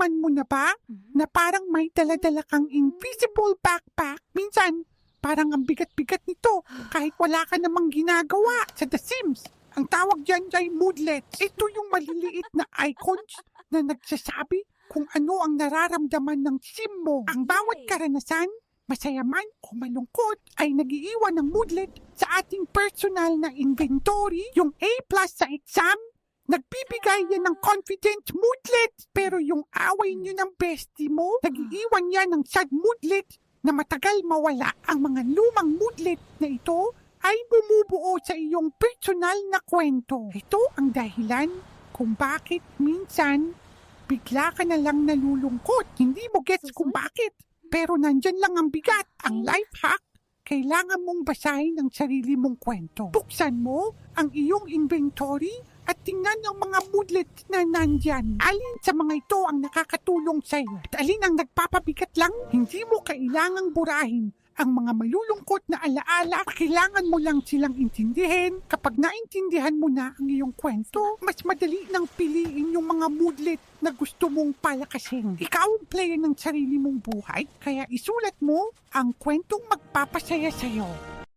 Naramdaman mo na ba na parang may dala-dala kang invisible backpack? Minsan, parang ang bigat-bigat nito kahit wala ka namang ginagawa sa The Sims. Ang tawag dyan ay moodlets. Ito yung maliliit na icons na nagsasabi kung ano ang nararamdaman ng sim mo. Ang bawat karanasan, masaya man o malungkot, ay nagiiwan ng moodlet sa ating personal na inventory. Yung A+ sa exam, nagbibigay yan ng confident moodlet. Pero yung away nyo ng bestie mo, nagiiwan yan ng sad moodlet na matagal mawala. Ang mga lumang moodlet na ito ay bumubuo sa iyong personal na kwento. Ito ang dahilan kung bakit minsan bigla ka na lang nalulungkot. Hindi mo gets kung bakit. Pero nandyan lang ang bigat. Ang life hack, kailangan mong basahin ang sarili mong kwento. Buksan mo ang iyong inventory at tingnan ang mga moodlet na nandyan. Alin sa mga ito ang nakakatulong sa iyo? At alin ang nagpapabigat lang? Hindi mo kailangang burahin ang mga malulungkot na alaala. Kailangan mo lang silang intindihin. Kapag naintindihan mo na ang iyong kwento, mas madali nang piliin yung mga moodlet na gusto mong palakasin. Ikaw ang player ng sarili mong buhay, kaya isulat mo ang kwentong magpapasaya sa'yo.